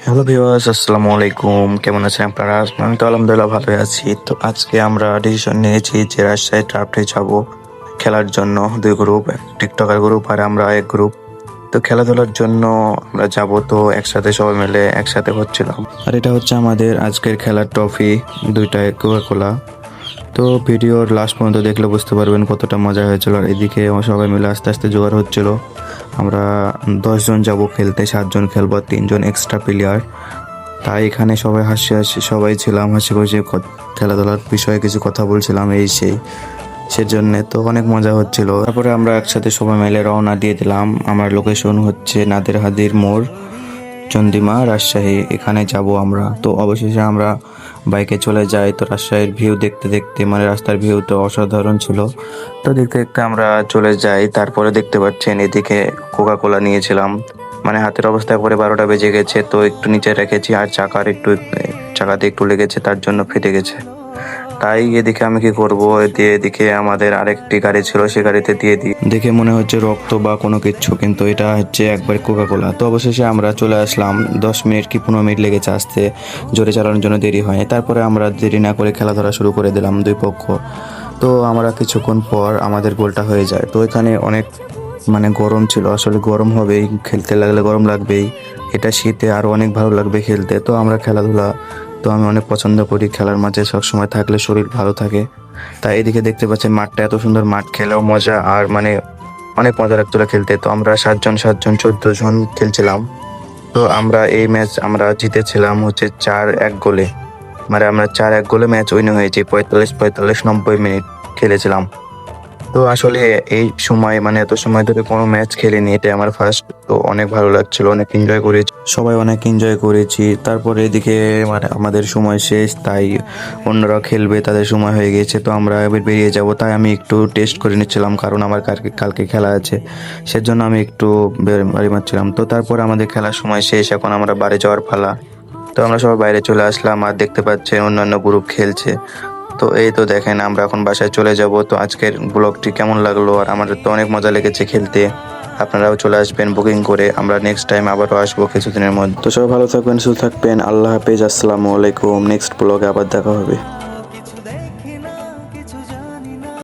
Hello viewers, আসসালামু আলাইকুম। কেমন আছেন আপনারা? আমি তো আলহামদুলিল্লাহ ভালোই আছি। তো আজকে আমরা ডিসিশন নিয়েছি যে রাজশাহী ড্রাফটে যাব খেলার জন্য। 2 গ্রুপ, টিকটকার গ্রুপ আর আমরা এক গ্রুপ। তো খেলাধুলার জন্য আমরা যাব, তো একসাথে সবাই মিলে একসাথে হচ্ছিলাম। আর এটা হচ্ছে আমাদের আজকের খেলার ট্রফি, 2টায় কোকা-কোলা। তো ভিডিওর লাস্ট পর্যন্ত দেখলে বুঝতে পারবেন কতটা মজা হয়েছিল। আর এদিকে সবাই মিলে আস্তে আস্তে জোগাড় হচ্ছিল। আমরা 10 জন যাব খেলতে, 7 জন খেলবো, 3 জন এক্সট্রা প্লেয়ার। তাই এখানে সবাই হাসি হাসি সবাই ছিলাম, হাসি খুশি খেলাধুলার বিষয়ে কিছু কথা বলছিলাম এই সেই সেজন্যে তো অনেক মজা হচ্ছিল। তারপরে আমরা একসাথে সবাই মিলে রওনা দিয়ে দিলাম। আমার লোকেশন হচ্ছে নাদের হাদির মোড়, চন্দিমা, রাজশাহী। এখানে যাব আমরা। তো অবশেষে আমরা বাইকে চলে যাই। তো রাজশাহীর ভিউ দেখতে দেখতে, মানে রাস্তার ভিউ তো অসাধারণ ছিল। তো দেখতে দেখতে আমরা চলে যাই। তারপরে দেখতে পাচ্ছেন এদিকে কোকা-কোলা নিয়েছিলাম, মানে হাতের অবস্থা করে 12টা বেজে গেছে, তো একটু নিচে রেখেছি। আর চাকাতে একটু লেগেছে, তার জন্য ফেটে গেছে। তাই এদিকে আমি কি করব, এদিকে আমাদের আরেকটি গাড়ি ছিল, সে গাড়িতে দিয়ে দিই। দেখে মনে হচ্ছে রক্ত বা কোনো কিছু, কিন্তু এটা হচ্ছে একবার কোকা-কোলা। তো অবশেষে আমরা চলে আসলাম। 10 মিনিট কি 15 মিনিট লেগেছে আসতে, জোরে চালানোর জন্য দেরি হয়নি। তারপরে আমরা দেরি না করে খেলাধুলা শুরু করে দিলাম, দুই পক্ষ। তো আমরা কিছুক্ষণ পর আমাদের গোলটা হয়ে যায়। তো এখানে অনেক মানে গরম ছিল, আসলে গরম হবেই, খেলতে লাগলে গরম লাগবেই। এটা শীতে আরও অনেক ভালো লাগবে খেলতে। তো আমরা খেলাধুলা, তো আমি অনেক পছন্দ করি খেলার মাঝে সবসময় থাকলে শরীর ভালো থাকে। তাই এদিকে দেখতে পাচ্ছেন মাঠটা এত সুন্দর, মাঠ খেলেও মজা, আর মানে অনেক মজা লাগছিল খেলতে। তো আমরা 7 জন 14 জন খেলছিলাম। তো আমরা এই ম্যাচ আমরা জিতেছিলাম হচ্ছে 4-1 গোলে। মানে আমরা 4-1 গোলে ম্যাচ উইন হয়েছি। 45 90 মিনিট খেলেছিলাম। তো আসলে এই সময়, মানে এত সময় ধরে কোনো ম্যাচ খেলিনি, এটা আমার ফার্স্ট। তো অনেক ভালো লাগছিল, অনেক এনজয় করেছি, সবাই অনেক এনজয় করেছি। তারপরে এদিকে মানে আমাদের সময় শেষ, তাই অন্যরা খেলবে, তাদের সময় হয়ে গেছে। তো আমরা এবার বেরিয়ে যাব। তাই আমি একটু টেস্ট করে নিচ্ছিলাম, কারণ আমার কালকে খেলা আছে, সেজন্য আমি একটু বাড়ি মারছিলাম। তো তারপর আমাদের খেলার সময় শেষ, এখন আমরা বাড়ি যাওয়ার পালা। তো আমরা সবাই বাইরে চলে আসলাম, আর দেখতে পাচ্ছেন অন্যান্য গ্রুপ খেলছে। তো এই তো দেখেন আমরা এখন বাসায় চলে যাব। তো আজকের ব্লগটি কেমন লাগলো, আর আমাদের তো অনেক মজা লেগেছে খেলতে। আপনারাও চলে আসবেন বুকিং করে, আমরা নেক্সট টাইম আবারও আসবো কিছুদিনের মধ্যে। তো সবাই ভালো থাকবেন, সুস্থ থাকবেন। আল্লাহ হাফেজ, আসসালামু আলাইকুম। নেক্সট ব্লগে আবার দেখা হবে।